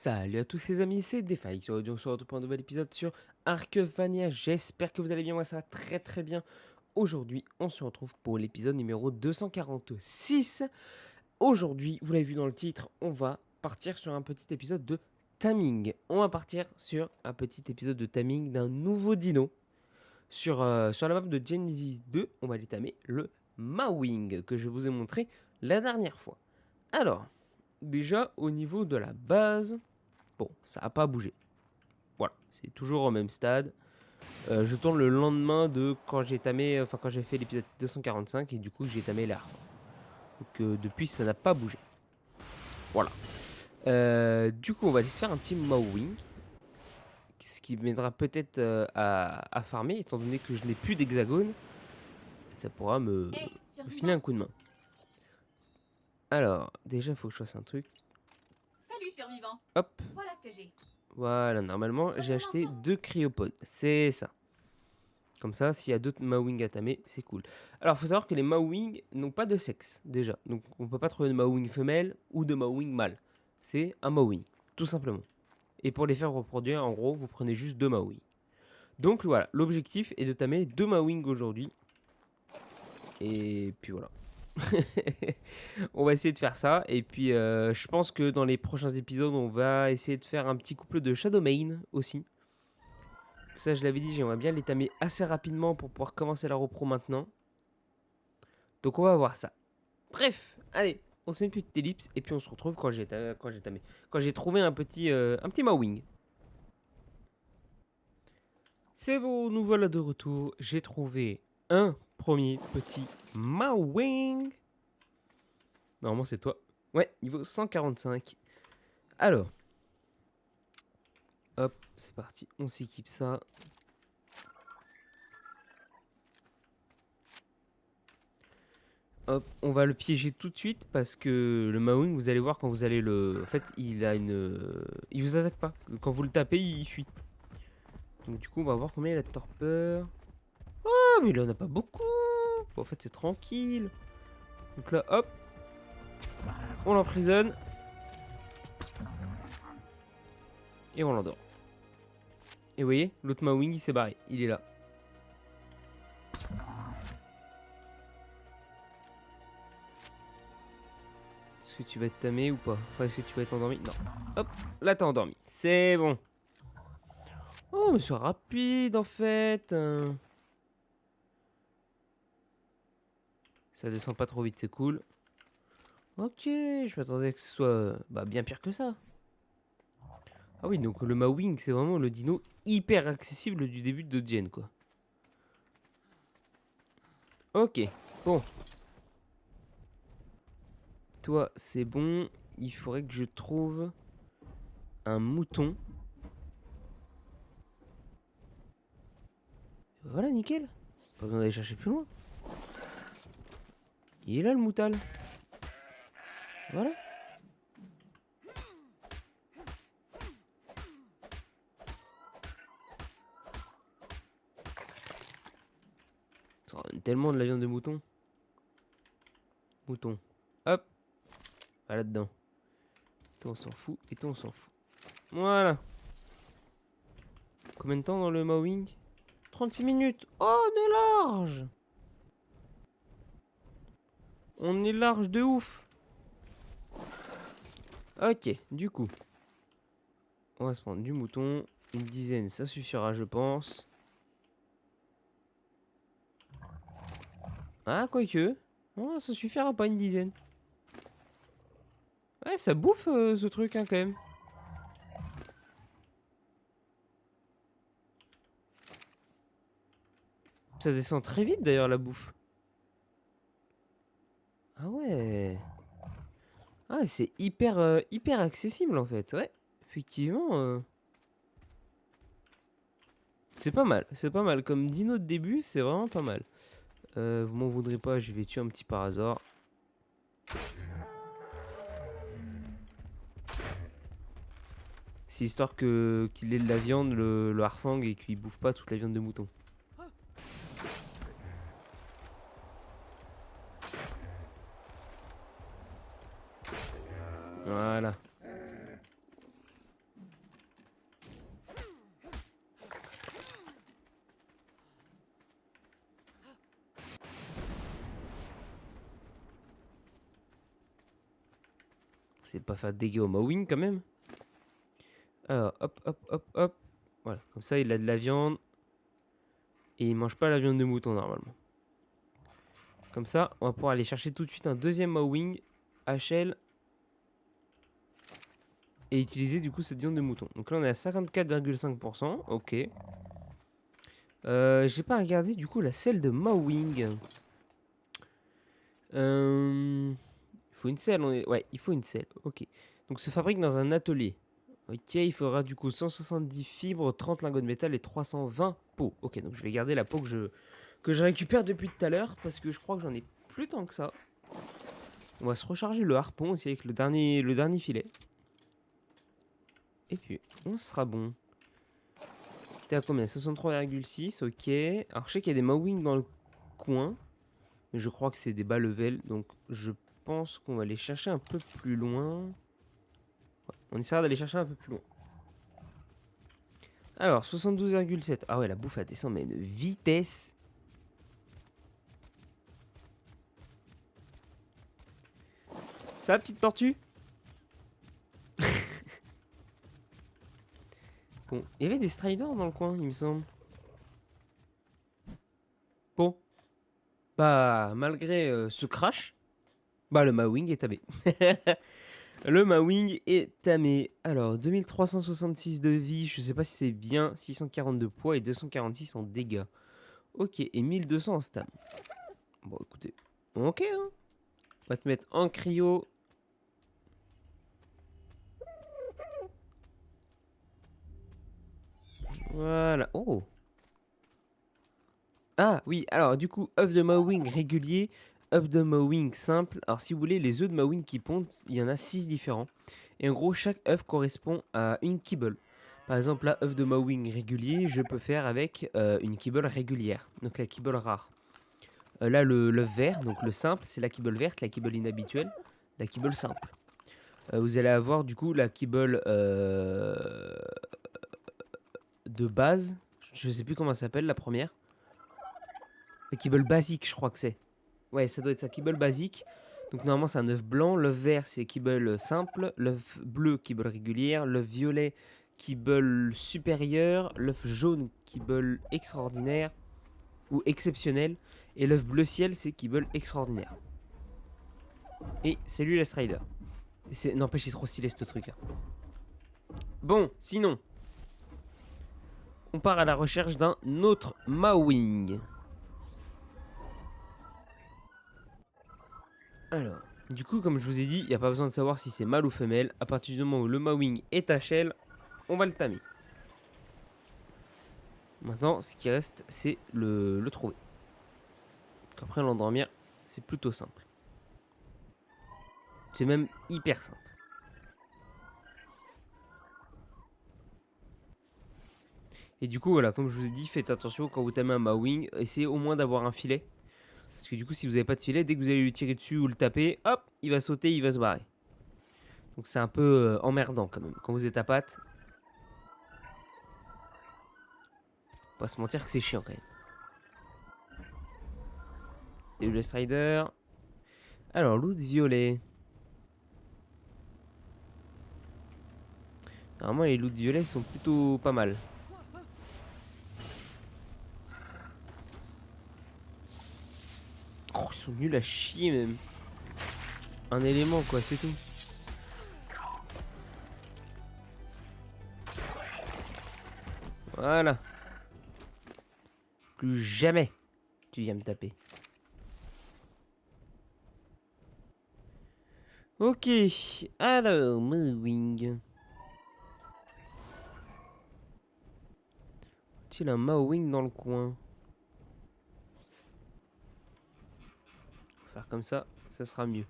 Salut à tous les amis, c'est Defy. On se retrouve pour un nouvel épisode sur Archevania. J'espère que vous allez bien, moi ça va très très bien. Aujourd'hui, on se retrouve pour l'épisode numéro 246. Aujourd'hui, vous l'avez vu dans le titre, on va partir sur un petit épisode de taming. On va partir sur un petit épisode de taming d'un nouveau dino. Sur la map de Genesis 2, on va aller tamer le Mawing que je vous ai montré la dernière fois. Alors, déjà au niveau de la base, bon, ça n'a pas bougé. Voilà, c'est toujours au même stade. Je tourne le lendemain de quand j'ai tamé, enfin quand j'ai fait l'épisode 245 et du coup j'ai tamé l'air. Donc depuis ça n'a pas bougé. Voilà. Du coup on va aller se faire un petit mowing. Ce qui m'aidera peut-être à farmer étant donné que je n'ai plus d'hexagone. Ça pourra me filer un coup de main. Alors déjà il faut que je fasse un truc. Salut survivant. Hop. Voilà ce que j'ai. Voilà, normalement j'ai acheté 2 cryopodes. C'est ça. Comme ça, s'il y a d'autres Mawing à tamer, c'est cool. Alors, il faut savoir que les Mawing n'ont pas de sexe, déjà. Donc, on ne peut pas trouver de Mawing femelle ou de Mawing mâle. C'est un Mawing, tout simplement. Et pour les faire reproduire, en gros, vous prenez juste 2 Mawing. Donc, voilà, l'objectif est de tamer 2 Mawing aujourd'hui. Et puis voilà. On va essayer de faire ça. Et puis, je pense que dans les prochains épisodes, on va essayer de faire un petit couple de Shadowmane aussi. Ça, je l'avais dit, j'aimerais bien les tamer assez rapidement pour pouvoir commencer la repro maintenant. Donc on va voir ça. Bref, allez, on se fait une petite ellipse et puis on se retrouve quand j'ai trouvé un petit Mawing. C'est bon, nous voilà de retour. J'ai trouvé un premier petit Mawing. Normalement c'est toi. Ouais, niveau 145. Alors, hop, c'est parti, on s'équipe ça. Hop, on va le piéger tout de suite parce que le Mawing, vous allez voir quand vous allez le... En fait, il vous attaque pas. Quand vous le tapez, il fuit. Donc du coup, on va voir combien il a de torpeur. Ah, mais il en a pas beaucoup. Bon, en fait, c'est tranquille. Donc là, hop. On l'emprisonne. Et on l'endort. Et vous voyez, l'autre Mawing, il s'est barré. Il est là. Est-ce que tu vas être tamé ou pas? Enfin, est-ce que tu vas être endormi? Non. Hop, là, t'es endormi. C'est bon. Oh, mais c'est rapide, en fait. Ça descend pas trop vite, c'est cool. Ok, je m'attendais que ce soit bien pire que ça. Ah oui, donc le Mawing, c'est vraiment le dino hyper accessible du début de Gen, quoi. Ok, bon. Toi, c'est bon. Il faudrait que je trouve un mouton. Voilà, nickel. Pas besoin d'aller chercher plus loin. Il est là, le moutal. Voilà. Ça donne tellement de la viande de mouton. Mouton. Hop. Pas là-dedans. Toi, on s'en fout. Et toi, on s'en fout. Voilà. Combien de temps dans le Mawing? 36 minutes. Oh, on est large. On est large de ouf. Ok, du coup. On va se prendre du mouton. Une dizaine, ça suffira, je pense. Ah, quoique. Oh, ça suffira pas une dizaine. Ouais, ça bouffe ce truc, hein, quand même. Ça descend très vite, d'ailleurs, la bouffe. Ah ouais. Ah, c'est hyper accessible, en fait. Ouais, effectivement. C'est pas mal. C'est pas mal. Comme dino de début, c'est vraiment pas mal. Vous m'en voudrez pas, je vais tuer un petit par hasard. C'est histoire qu'il ait de la viande, le harfang, et qu'il bouffe pas toute la viande de mouton. Voilà. c'est pas faire de dégâts au Mawing quand même. Alors, hop, hop, hop, hop. Voilà, comme ça, il a de la viande. Et il mange pas la viande de mouton, normalement. Comme ça, on va pouvoir aller chercher tout de suite un deuxième Mawing, HL. Et utiliser du coup cette viande de mouton. Donc là, on est à 54,5%. Ok. J'ai pas regardé du coup la selle de Mawing. Il faut une selle, ouais, il faut une selle. Ok. Donc se fabrique dans un atelier. Ok, il faudra du coup 170 fibres, 30 lingots de métal et 320 peaux. Ok, donc je vais garder la peau que je récupère depuis tout à l'heure parce que je crois que j'en ai plus tant que ça. On va se recharger le harpon aussi avec le dernier filet. Et puis, on sera bon. T'es à combien? 63,6, ok. Alors je sais qu'il y a des Mawing dans le coin. Mais je crois que c'est des bas level. Donc je pense qu'on va les chercher un peu plus loin. Ouais, on essaiera d'aller chercher un peu plus loin. Alors 72,7. Ah ouais, la bouffe elle descend mais une vitesse. Ça va, petite tortue? Bon, il y avait des striders dans le coin, il me semble. Bon. Bah, malgré ce crash, bah le Mawing est tamé. Le Mawing est tamé. Alors, 2366 de vie, je sais pas si c'est bien. 640 de poids et 246 en dégâts. Ok, et 1200 en stam. Bon, écoutez. Ok, hein. On va te mettre en cryo. Voilà. Oh. Ah, oui, alors du coup, œuf de Mawing régulier, œuf de Mawing simple. Alors, si vous voulez, les œufs de Mawing qui pondent, il y en a 6 différents. Et en gros, chaque œuf correspond à une kibble. Par exemple, là, œuf de Mawing régulier, je peux faire avec une kibble régulière. Donc, la kibble rare. Là, l'œuf vert, donc le simple, c'est la kibble verte, la kibble inhabituelle, la kibble simple. Vous allez avoir du coup la kibble de base. Je sais plus comment ça s'appelle la première. La kibble basique, je crois que c'est. Ouais, ça doit être ça, kibble basique. Donc normalement c'est un œuf blanc, l'œuf vert c'est kibble simple, l'œuf bleu kibble régulière, l'œuf violet kibble supérieur, l'œuf jaune kibble extraordinaire ou exceptionnel et l'œuf bleu ciel c'est kibble extraordinaire. Et c'est lui la Strider. N'empêche, c'est trop stylé ce truc. Bon, sinon, on part à la recherche d'un autre Mawing. Alors, du coup, comme je vous ai dit, il n'y a pas besoin de savoir si c'est mâle ou femelle. À partir du moment où le Mawing est HL, on va le tamer. Maintenant, ce qui reste, c'est le trouver. Après, l'endormir, c'est plutôt simple. C'est même hyper simple. Et du coup, voilà, comme je vous ai dit, faites attention quand vous tamez un Mawing. Essayez au moins d'avoir un filet. Parce que du coup, si vous n'avez pas de filet, dès que vous allez lui tirer dessus ou le taper, hop, il va sauter, il va se barrer. Donc c'est un peu emmerdant quand même. Quand vous êtes à patte, on va se mentir que c'est chiant quand même. Et le Strider. Alors, loot violet. Normalement, les loots violets sont plutôt pas mal. Oh, ils sont nuls à chier même. Un élément quoi, c'est tout. Voilà. Plus jamais tu viens me taper. Ok, alors, Mawing. Est-il un Mawing dans le coin? Faire comme ça sera mieux.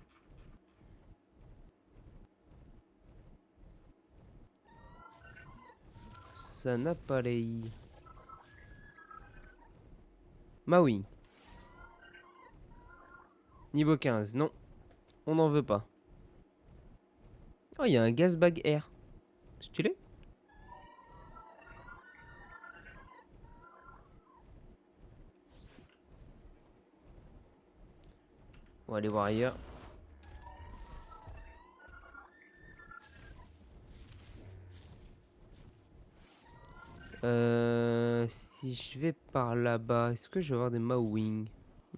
Ça n'a pas l'air. Mawing. Niveau 15, non. On n'en veut pas. Oh, il y a un gaz bag air. Stylé. On va aller voir ailleurs. je vais par là-bas, est-ce que je vais avoir des Mawing?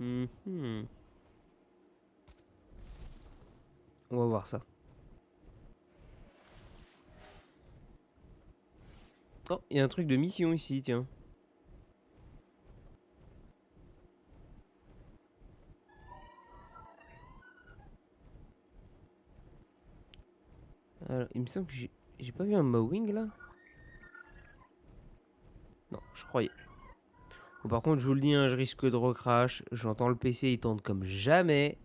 On va voir ça. Oh, il y a un truc de mission ici, tiens. Alors, il me semble que j'ai pas vu un Mawing là. Non, je croyais. Bon, par contre, je vous le dis, hein, je risque de recrash. J'entends le PC, il tourne comme jamais.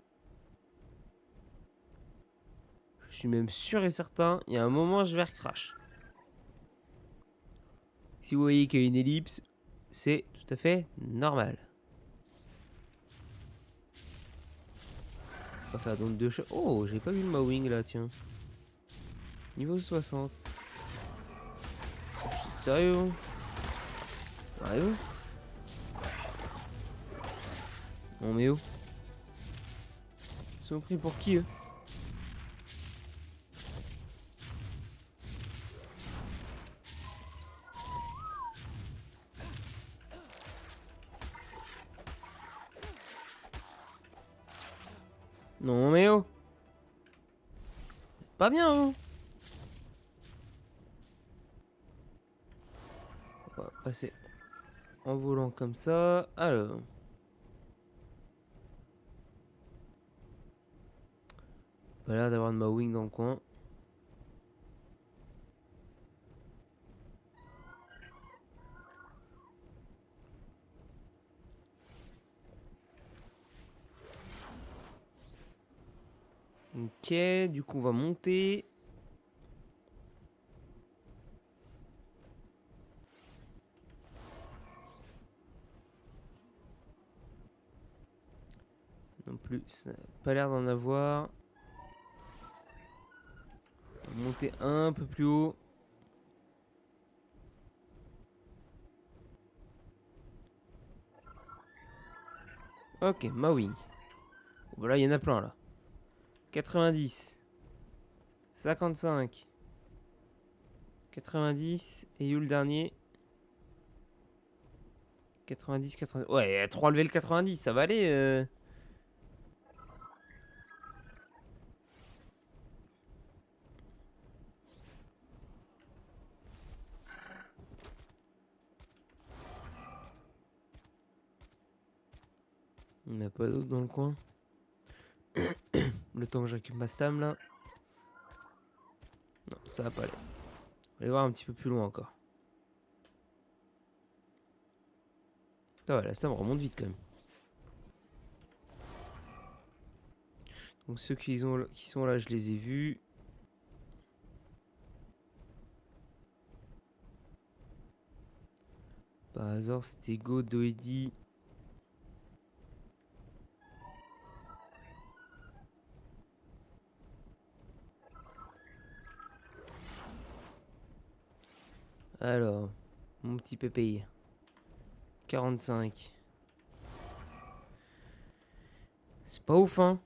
Je suis même sûr et certain, il y a un moment, je vais recrash. Si vous voyez qu'il y a une ellipse, c'est tout à fait normal. On va faire donc deux choses. Oh, j'ai pas vu le Mawing là, tiens. Niveau 60. Sérieux? Sérieux? On met où? Ils sont pris pour qui eux? Non mais oh! Pas bien oh! On va passer en volant comme ça. Alors. Pas l'air d'avoir de Mawing dans le coin. Ok, du coup on va monter. Non plus, ça n'a pas l'air d'en avoir. On va monter un peu plus haut. Ok, Mawing. Bon, bah là, il y en a plein là. 90. 55. 90. Et où le dernier? 90, 90. Ouais, 3 level 90, ça va aller. On n'a pas d'autre dans le coin. Le temps que je récupère ma stam là. Non, ça va pas aller. On va aller voir un petit peu plus loin encore. Ah ouais, la stam remonte vite quand même. Donc ceux qui sont là, je les ai vus. Par hasard, c'était Go, Doedi. Alors, mon petit pépé. 45. C'est pas ouf, hein?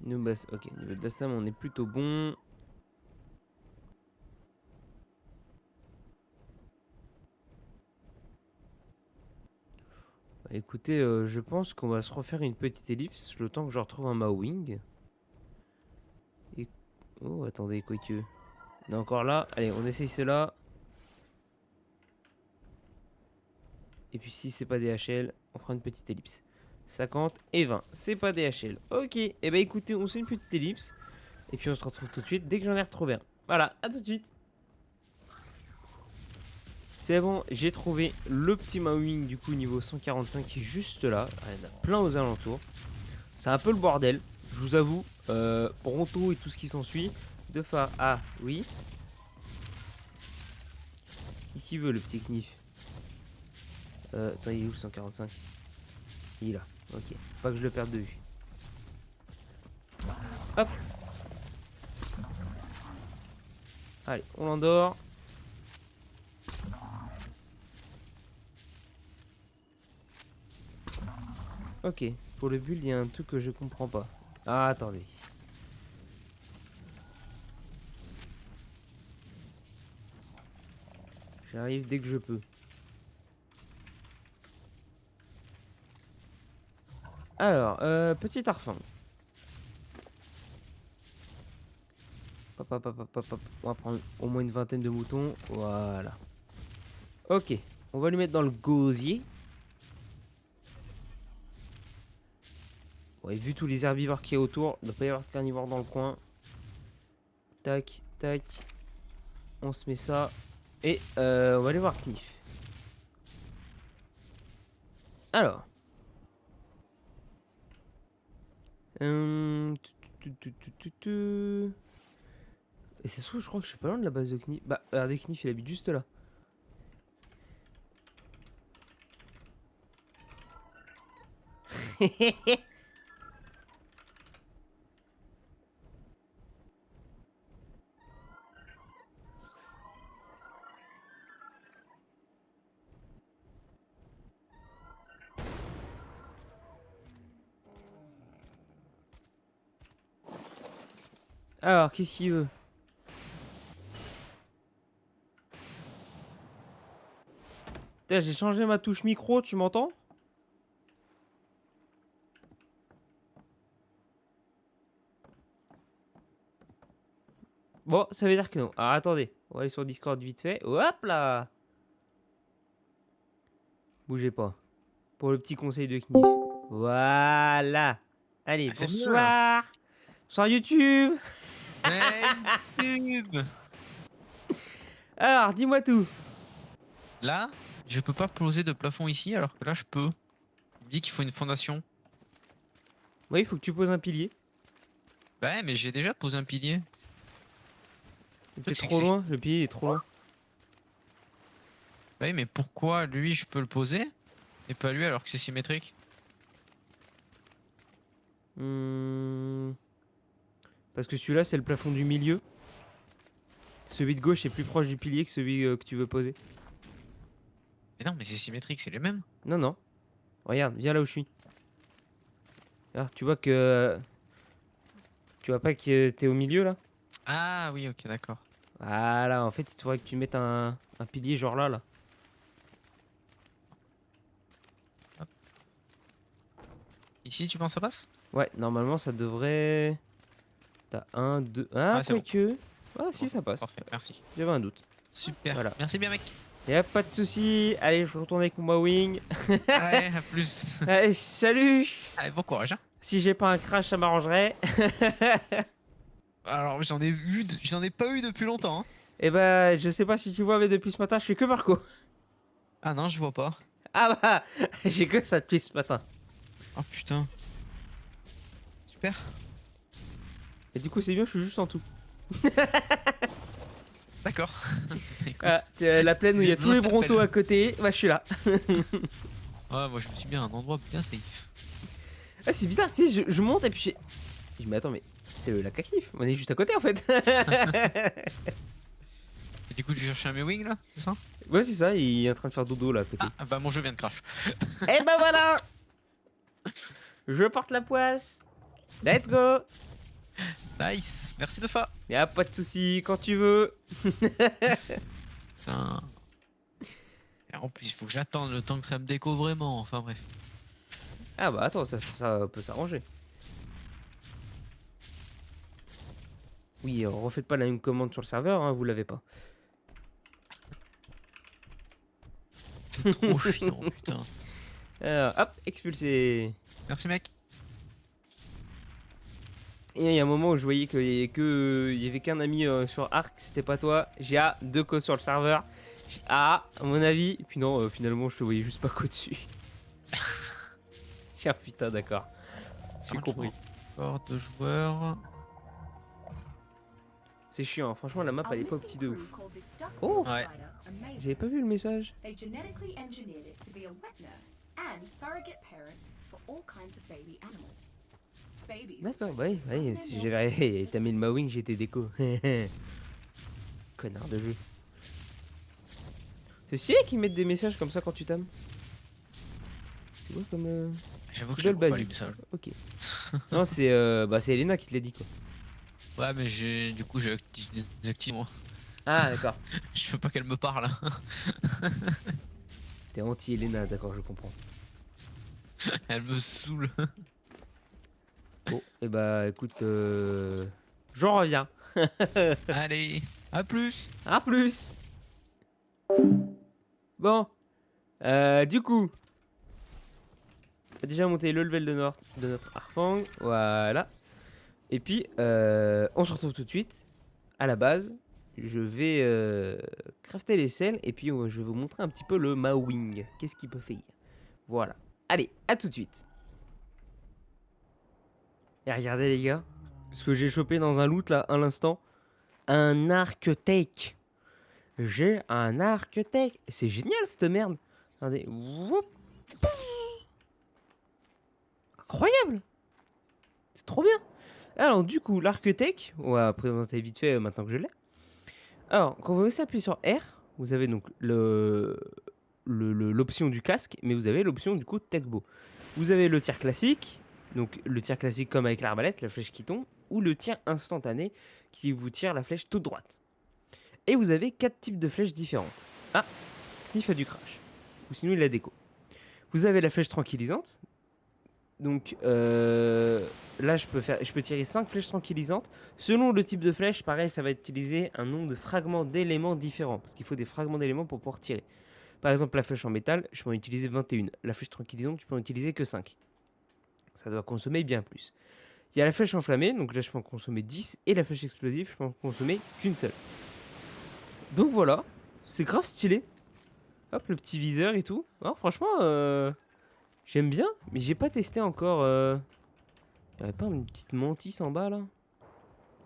Nous, bah, ok, niveau de la stam, on est plutôt bon. Bah, écoutez, je pense qu'on va se refaire une petite ellipse le temps que je retrouve un Mawing. Et... Oh, attendez, quoi que. On est encore là. Allez, on essaye cela. Et puis si c'est pas DHL, on fera une petite ellipse. 50 et 20. C'est pas DHL. Ok, et bah écoutez, on fait une petite ellipse. Et puis on se retrouve tout de suite dès que j'en ai retrouvé un. Voilà, à tout de suite. C'est bon, j'ai trouvé le petit Mawing du coup niveau 145 qui est juste là. Il y en a plein aux alentours. C'est un peu le bordel, je vous avoue. Bronto et tout ce qui s'ensuit. De phare. Ah, oui. Qui veut le petit knif? Attends, il est où le 145? Il est là. Ok, pas que je le perde de vue. Hop. Allez, on l'endort. Ok, pour le build, il y a un truc que je comprends pas. Ah, attendez. J'arrive dès que je peux. Alors, petit arfin. Hop, hop, hop, hop, hop, hop. On va prendre au moins une vingtaine de moutons. Voilà. Ok. On va lui mettre dans le gosier. Ouais, vu tous les herbivores qu'il y a autour, il ne doit pas y avoir de carnivores dans le coin. Tac, tac. On se met ça. Et on va aller voir Knif. Alors. Et c'est sûr, je crois que je suis pas loin de la base de Knif. Bah, regardez, Knif, il habite juste là. Alors, qu'est-ce qu'il veut? Putain, j'ai changé ma touche micro, tu m'entends? Bon, ça veut dire que non. Alors, attendez. On va aller sur Discord vite fait. Hop là! Bougez pas. Pour le petit conseil de Knif. Voilà. Allez, Ah, c'est mieux. bonsoir. Bonsoir YouTube. Hey, YouTube. Alors, dis-moi tout. Là, je peux pas poser de plafond ici, alors que là, je peux. Il me dit qu'il faut une fondation. Oui, il faut que tu poses un pilier. Ouais, mais j'ai déjà posé un pilier. T'es c'est trop que loin. Le pilier est trop loin. Oui, mais pourquoi lui, je peux le poser et pas lui alors que c'est symétrique? Parce que celui-là, c'est le plafond du milieu. Celui de gauche est plus proche du pilier que celui que tu veux poser. Mais non, mais c'est symétrique, c'est les mêmes. Non, non. Regarde, viens là où je suis. Alors, tu vois que... Tu vois pas que t'es au milieu, là? Ah oui, ok, d'accord. Voilà, en fait, il faudrait que tu mettes un pilier genre là, là. Ici, tu penses que ça passe? Ouais, normalement, ça devrait... T'as un, deux... Ah, Ouais, c'est bon. quoique... Ah, si, Bon, ça passe. Parfait, merci. J'avais un doute. Super. Voilà. Merci bien, mec. Y'a pas de souci. Allez, je retourne avec mon Mawing. Allez, à plus. Allez, salut. Allez, bon courage. Hein. Si j'ai pas un crash, ça m'arrangerait. Alors, j'en ai pas eu depuis longtemps. Hein. Et bah, je sais pas si tu vois, mais depuis ce matin, je fais que Marco. Ah non, je vois pas. Ah bah, j'ai que ça depuis ce matin. Oh putain. Super. Et du coup, c'est bien, je suis juste en dessous. D'accord. Écoute. Ah, la plaine où il y a C'est tous les bon, je brontos t'appelle. à côté, bah je suis là. Ouais, moi je me suis mis à un endroit bien safe. Ah, c'est bizarre, tu sais, je monte et puis je dis, mais attends, mais c'est le lac à Knif, on est juste à côté en fait. Et du coup, tu cherches un Mewing là, c'est ça? Ouais, c'est ça, il est en train de faire dodo là à côté. Ah, bah mon jeu vient de crash. Et bah voilà. Je porte la poisse. Let's go. Nice, merci de fa. Y'a pas de souci, quand tu veux. Putain. Et en plus, il faut que j'attende le temps que ça me déco vraiment. Enfin bref. Ah bah attends, ça peut s'arranger. Oui, refaites pas la même commande sur le serveur, hein, vous l'avez pas. C'est trop chiant, putain. Alors, hop, expulsé. Merci mec. Et il y a un moment où je voyais qu'il y avait qu'un ami sur Arc, c'était pas toi. J'ai deux codes sur le serveur. À mon avis. Et puis non, finalement, je te voyais juste pas qu'au-dessus. Ah putain, d'accord. J'ai compris. Encore 2 joueurs. C'est chiant, hein. Franchement, la map elle est pas petite de ouf. Oh, Oh, j'avais pas vu le message. They genetically engineered it to be a wet nurse and surrogate parent for all kinds of baby animals. Babies. D'accord, bah oui, si j'avais t'as mis le Mawing, j'étais déco. Connard de jeu. C'est stylé qu'ils mettent des messages comme ça quand tu t'aimes. Tu vois comme J'avoue que c'est je le vois pas les basique. messages. Ok. Non, c'est c'est Elena qui te l'a dit quoi. Ouais, mais du coup, j'ai désactivé moi. Ah, d'accord. Je veux pas qu'elle me parle. T'es anti-Elena, d'accord, je comprends. Elle me saoule. Bon, et bah écoute, j'en reviens. Allez, à plus. À plus. Bon, du coup, on a déjà monté le level de notre Harfang, voilà. Et puis, on se retrouve tout de suite. À la base, je vais crafter les selles et puis je vais vous montrer un petit peu le Mawing. Qu'est-ce qu'il peut faire. Voilà. Allez, à tout de suite. Et regardez les gars, ce que j'ai chopé dans un loot là, à l'instant. Un arc tech. J'ai un arc tech. C'est génial cette merde. Regardez. Woup. Incroyable. C'est trop bien. Alors du coup, l'arc tech, on va présenter vite fait maintenant que je l'ai. Alors, quand vous aussi appuyez sur R, vous avez donc l'option du casque, mais vous avez l'option du coup de tech bow. Vous avez le tir classique, donc le tir classique comme avec l'arbalète, la flèche qui tombe, ou le tir instantané qui vous tire la flèche toute droite. Et vous avez 4 types de flèches différentes. Ah, Kniff a du crash. Ou sinon il a déco. Vous avez la flèche tranquillisante. Donc là je peux tirer 5 flèches tranquillisantes. Selon le type de flèche, pareil, ça va utiliser un nombre de fragments d'éléments différents. Parce qu'il faut des fragments d'éléments pour pouvoir tirer. Par exemple, la flèche en métal, je peux en utiliser 21. La flèche tranquillisante, je peux en utiliser que 5. Ça doit consommer bien plus. Il y a la flèche enflammée, donc là je peux en consommer 10. Et la flèche explosive, je peux en consommer qu'une seule. Donc voilà, c'est grave stylé. Hop, le petit viseur et tout. Alors, franchement, j'aime bien, mais j'ai pas testé encore. Y'aurait pas une petite mantis en bas là?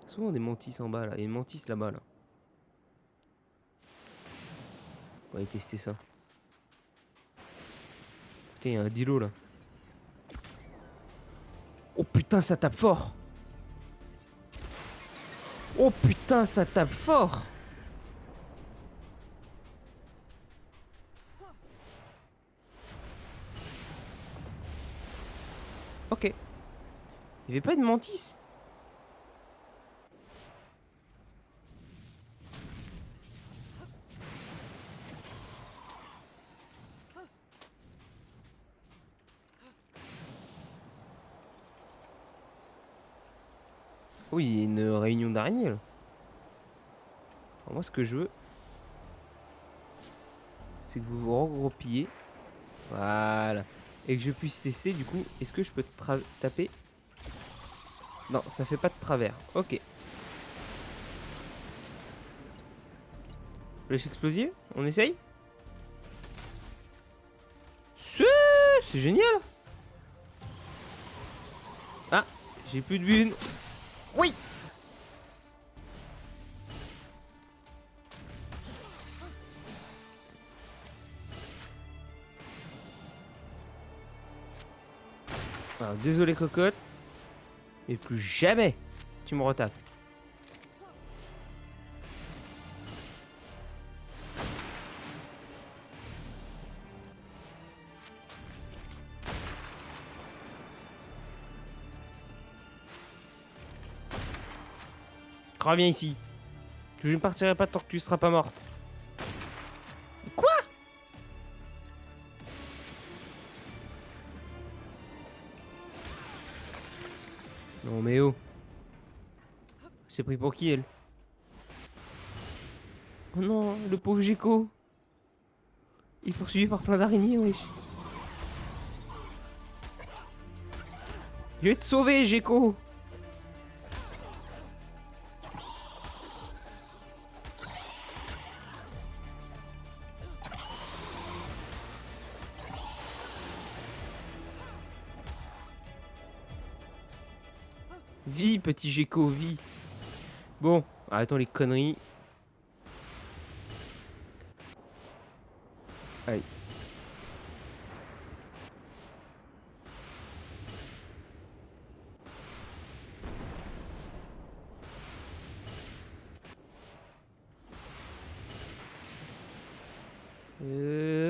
Souvent des mantis en bas là. Il y a une mantis là-bas là. On va aller tester ça. Putain, il y a un dilo là. Oh putain, ça tape fort! Oh putain, ça tape fort! Ok. Il y avait pas de mantis? Oui, il y a une réunion d'araignées là. Alors moi, ce que je veux, c'est que vous vous regroupiez. Voilà. Et que je puisse tester du coup. Est-ce que je peux taper? Non, ça fait pas de travers. Ok. Flèche explosive? On essaye? C'est génial! Ah, j'ai plus de bune. Oui! Alors, désolé cocotte. Mais plus jamais tu me retapes. Reviens ici. Je ne partirai pas tant que tu seras pas morte. Quoi? Non mais oh. C'est pris pour qui elle? Oh non, le pauvre Gecko. Il est poursuivi par plein d'araignées, wesh. Je vais te sauver, Gecko. Vis, petit Gecko, vis. Bon, arrêtons les conneries. Allez.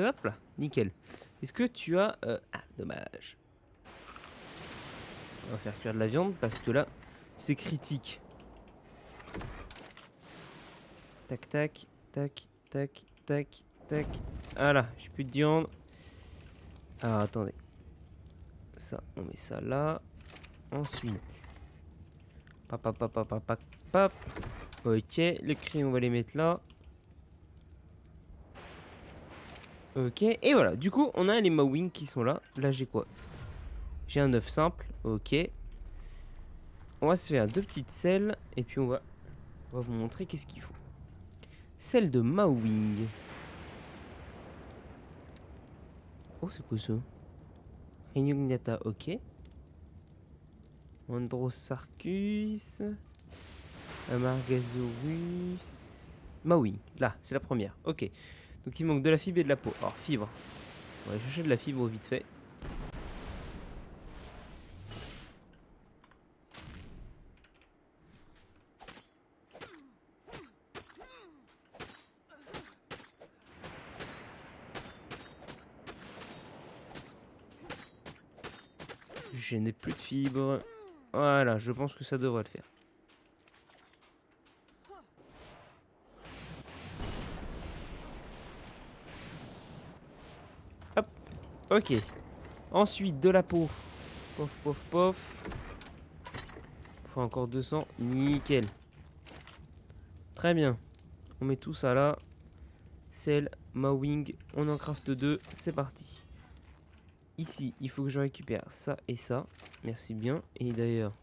Hop là, nickel. Est-ce que tu as... Ah, dommage. On va faire cuire de la viande parce que là, c'est critique. Tac, tac, tac, tac, tac, tac. Voilà, j'ai plus de viande. Alors, attendez. Ça, on met ça là. Ensuite. Pap, pap, pap, pap, pap, pap. Ok, les crayons, on va les mettre là. Ok, et voilà. Du coup, on a les Mawing qui sont là. Là, j'ai quoi? J'ai un œuf simple. Ok. On va se faire 2 petites selles. Et puis, on va vous montrer qu'est-ce qu'il faut. Celle de Mawing. Oh, c'est quoi ça? Rhinognata, ok. Androsarchus. Amargasaurus. Mawing, là, c'est la première. Ok. Donc il manque de la fibre et de la peau. Alors, fibre. On va aller chercher de la fibre vite fait. Je n'ai plus de fibres. Voilà, je pense que ça devrait le faire. Hop, ok. Ensuite, de la peau. Pof, pof, pof. Faut encore 200. Nickel. Très bien. On met tout ça là. Celle, Mawing. On en craft 2. C'est parti. Ici, il faut que je récupère ça et ça. Merci bien. Et d'ailleurs,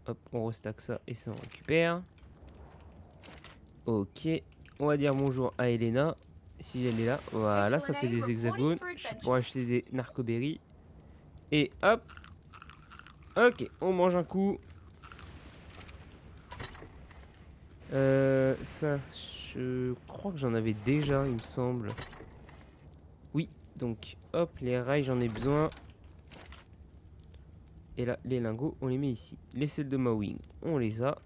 hop, on restack ça et ça, on récupère. Ok. On va dire bonjour à Elena. Si elle est là. Voilà, ça fait des hexagones. Je pourrais acheter des narcoberries. Et hop. Ok, on mange un coup. Ça, je crois que j'en avais déjà, il me semble. Oui, donc hop, les rails, j'en ai besoin. Et là, les lingots, on les met ici. Les selles de Mawing, on les a.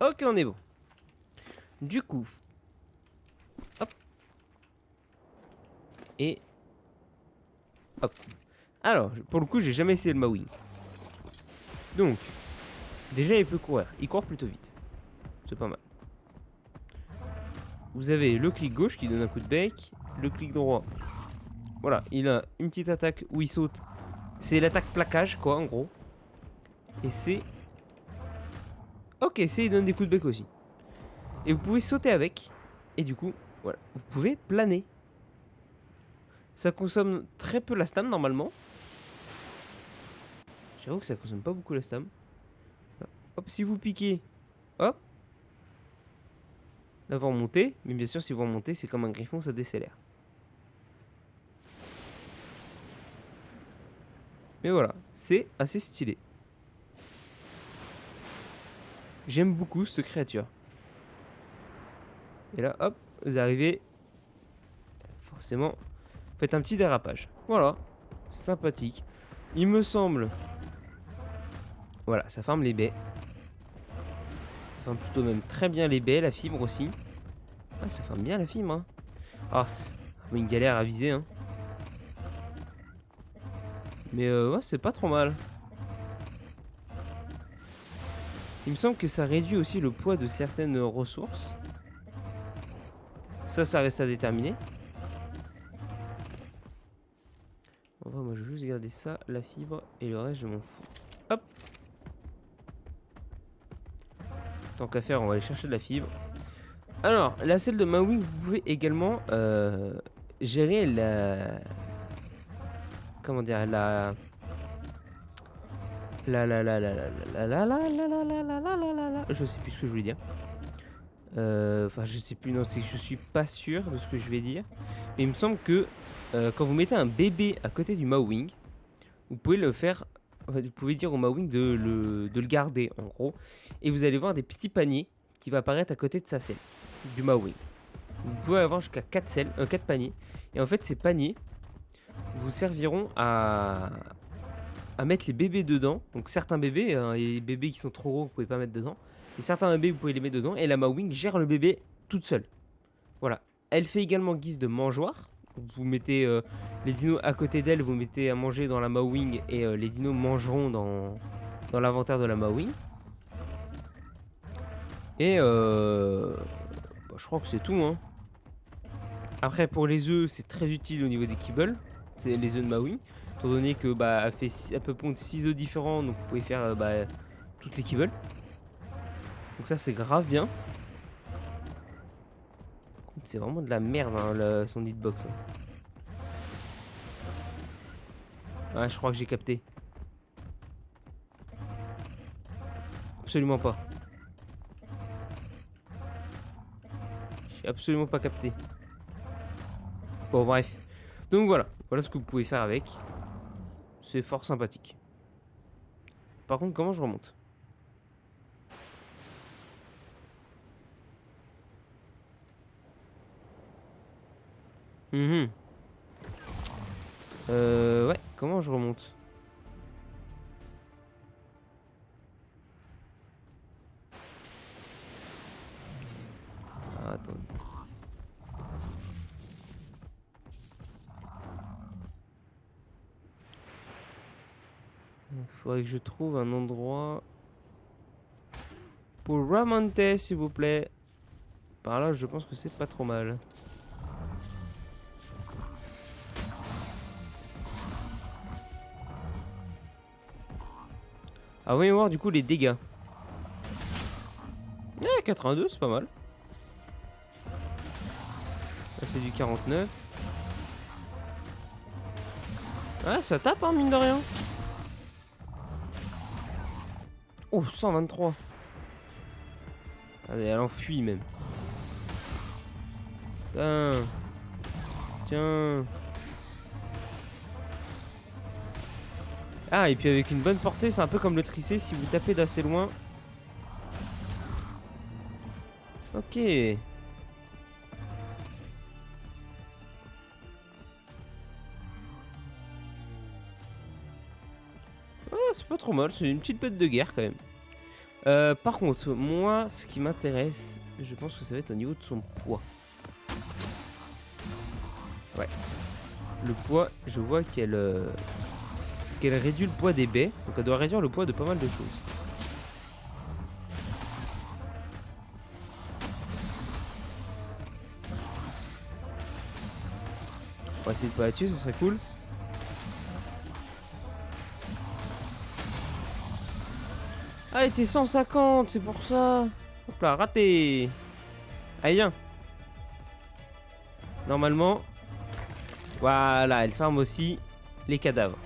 Ok, on est bon. Du coup, hop. Et hop. Alors, pour le coup, j'ai jamais essayé le Mawing. Donc, déjà, il peut courir. Il court plutôt vite. C'est pas mal. Vous avez le clic gauche qui donne un coup de bec. Le clic droit. Voilà, il a une petite attaque où il saute. C'est l'attaque plaquage, quoi, en gros. Et c'est... Ok, c'est il donne des coups de bec aussi. Et vous pouvez sauter avec. Et du coup, voilà, vous pouvez planer. Ça consomme très peu la stam, normalement. J'avoue que ça consomme pas beaucoup la stam. Voilà. Hop, si vous piquez... Hop. Là, vous remontez. Mais bien sûr, si vous remontez, c'est comme un griffon, ça décélère. Mais voilà, c'est assez stylé. J'aime beaucoup cette créature. Et là, hop, vous arrivez. Forcément, vous faites un petit dérapage. Voilà, sympathique. Il me semble... Voilà, ça ferme les baies. Ça ferme plutôt même très bien les baies, la fibre aussi. Ah, ça ferme bien la fibre, hein. Alors, c'est une galère à viser, hein. Mais ouais, c'est pas trop mal. Il me semble que ça réduit aussi le poids de certaines ressources. Ça reste à déterminer. En vrai, moi, je vais juste garder ça, la fibre, et le reste, je m'en fous. Hop. Tant qu'à faire, on va aller chercher de la fibre. Alors, la selle de Mawing, vous pouvez également gérer la... Comment dire, je sais plus ce que je voulais dire. Enfin, je sais plus, non, c'est que je suis pas sûr de ce que je vais dire. Mais il me semble que quand vous mettez un bébé à côté du Mawing, vous pouvez le faire. En fait, vous pouvez dire au Mawing de le garder, en gros. Et vous allez voir des petits paniers qui vont apparaître à côté de sa selle, du Mawing. Vous pouvez avoir jusqu'à 4 paniers. Et en fait, ces paniers vous serviront à mettre les bébés dedans. Donc certains bébés, hein, et les bébés qui sont trop gros, vous pouvez pas mettre dedans. Et certains bébés, vous pouvez les mettre dedans. Et la Mawing gère le bébé toute seule. Voilà. Elle fait également guise de mangeoire. Vous mettez les dinos à côté d'elle, vous mettez à manger dans la Mawing et les dinos mangeront dans l'inventaire de la Mawing. Et bah, je crois que c'est tout. Hein. Après, pour les œufs, c'est très utile au niveau des kibbles. C'est les œufs de Mawing. Étant donné que bah, elle peut pondre 6 œufs différents, donc vous pouvez faire bah, toutes les kibbles. Donc ça, c'est grave bien. C'est vraiment de la merde, hein, son hitbox. Hein. Ah, je crois que j'ai capté. Absolument pas. J'ai absolument pas capté. Bon, bref. Donc voilà. Voilà ce que vous pouvez faire avec. C'est fort sympathique. Par contre, comment je remonte? Mhm. Ouais, comment je remonte? Ah, attends. Faudrait que je trouve un endroit pour remonter, s'il vous plaît. Par là, je pense que c'est pas trop mal. Ah, voyons voir du coup les dégâts. 82, c'est pas mal. Là, c'est du 49. Ah, ça tape, hein, mine de rien. Oh, 123. Allez, elle enfuit même. Tiens. Tiens. Ah, et puis avec une bonne portée, c'est un peu comme le tricé si vous tapez d'assez loin. Ok. Ah, c'est pas trop mal, c'est une petite bête de guerre quand même. Par contre, moi, ce qui m'intéresse, je pense que ça va être au niveau de son poids. Ouais. Le poids, je vois qu'elle réduit le poids des baies. Donc elle doit réduire le poids de pas mal de choses. On va essayer de pas la tuer, ce serait cool. Ah, elle était 150, c'est pour ça. Hop là, raté. Allez, viens. Normalement. Voilà, elle farme aussi les cadavres.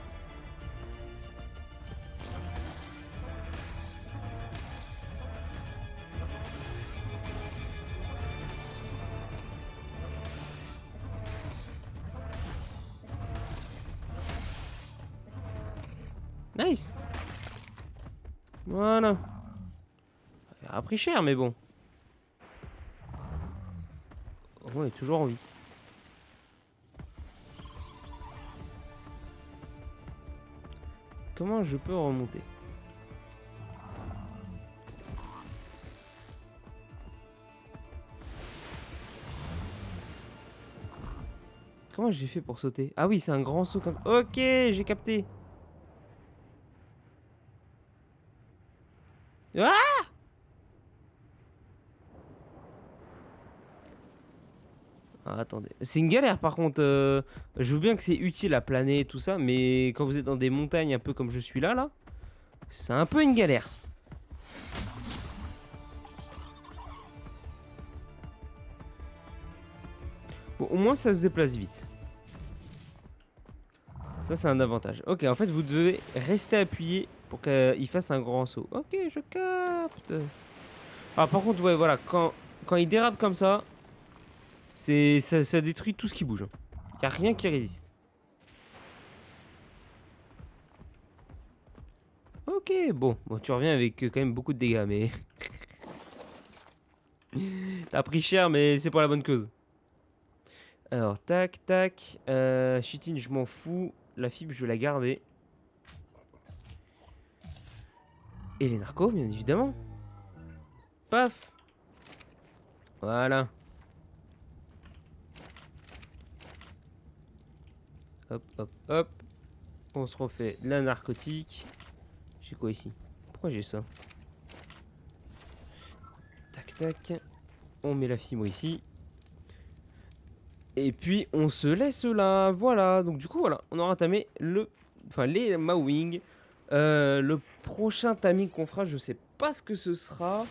Nice. Voilà. Elle a pris cher, mais bon. Au moins, elle est toujours en vie. Comment je peux remonter? Comment j'ai fait pour sauter? Ah oui, c'est un grand saut comme... Ok, j'ai capté. Ah! Ah, attendez. C'est une galère par contre. Je veux bien que c'est utile à planer et tout ça, mais quand vous êtes dans des montagnes un peu comme je suis là, c'est un peu une galère. Bon, au moins ça se déplace vite. Ça, c'est un avantage. Ok, en fait, vous devez rester appuyé pour qu'il fasse un grand saut. Ok, je capte. Ah, par contre, ouais, voilà, quand il dérape comme ça, ça détruit tout ce qui bouge. Il n'y a rien qui résiste. Ok, bon, tu reviens avec quand même beaucoup de dégâts, mais... T'as pris cher, mais c'est pour la bonne cause. Alors, tac, tac. Chitine, je m'en fous. La fibre, je vais la garder. Et les narcos, bien évidemment. Paf. Voilà. Hop, hop, hop. On se refait la narcotique. J'ai quoi ici? Pourquoi j'ai ça? Tac, tac. On met la fibre ici. Et puis, on se laisse là. Voilà. Donc, du coup, voilà. On aura entamé les Mawing. Le prochain timing qu'on fera, je sais pas ce que ce sera.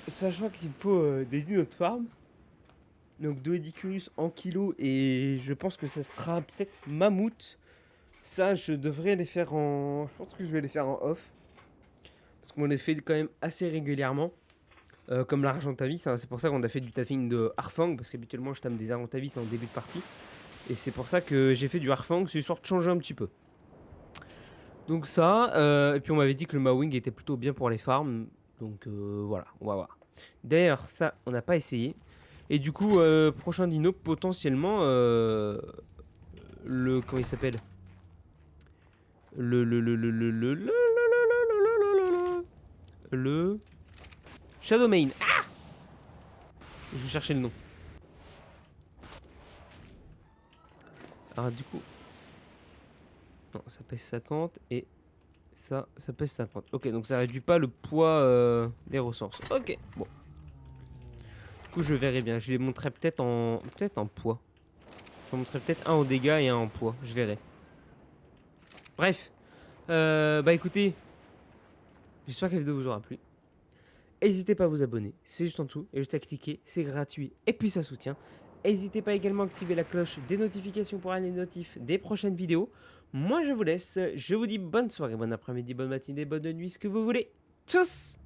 Sachant qu'il me faut des dinosaures de farm. Donc 2 Edicurus en kilo. Et je pense que ça sera peut-être mammouth. Ça, je devrais les faire en... Je pense que je vais les faire en off. Parce qu'on les fait quand même assez régulièrement. Comme l'argentavis. Hein, c'est pour ça qu'on a fait du taffing de Harfang. Parce qu'habituellement, je tame des argentavis en début de partie. Et c'est pour ça que j'ai fait du Harfang. C'est histoire de changer un petit peu. Donc ça. Et puis on m'avait dit que le Mawing était plutôt bien pour les farms. Donc voilà, on va voir. D'ailleurs, ça, on n'a pas essayé. Et du coup, prochain dino, potentiellement, comment il s'appelle? Le Shadowmane. Ah, je vais chercher le nom. Alors du coup, non, ça pèse 50 et ça pèse 50. Ok, donc ça réduit pas le poids des ressources. Ok, bon. Du coup, je verrai bien. Je les montrerai peut-être en poids. Je vous montrerai peut-être un en dégâts et un en poids. Je verrai. Bref. Bah écoutez. J'espère que la vidéo vous aura plu. N'hésitez pas à vous abonner. C'est juste en dessous. Et juste à cliquer. C'est gratuit. Et puis ça soutient. N'hésitez pas également à activer la cloche des notifications pour avoir les notifs des prochaines vidéos. Moi je vous laisse. Je vous dis bonne soirée, bon après-midi, bonne matinée, bonne nuit, ce que vous voulez. Tchuss!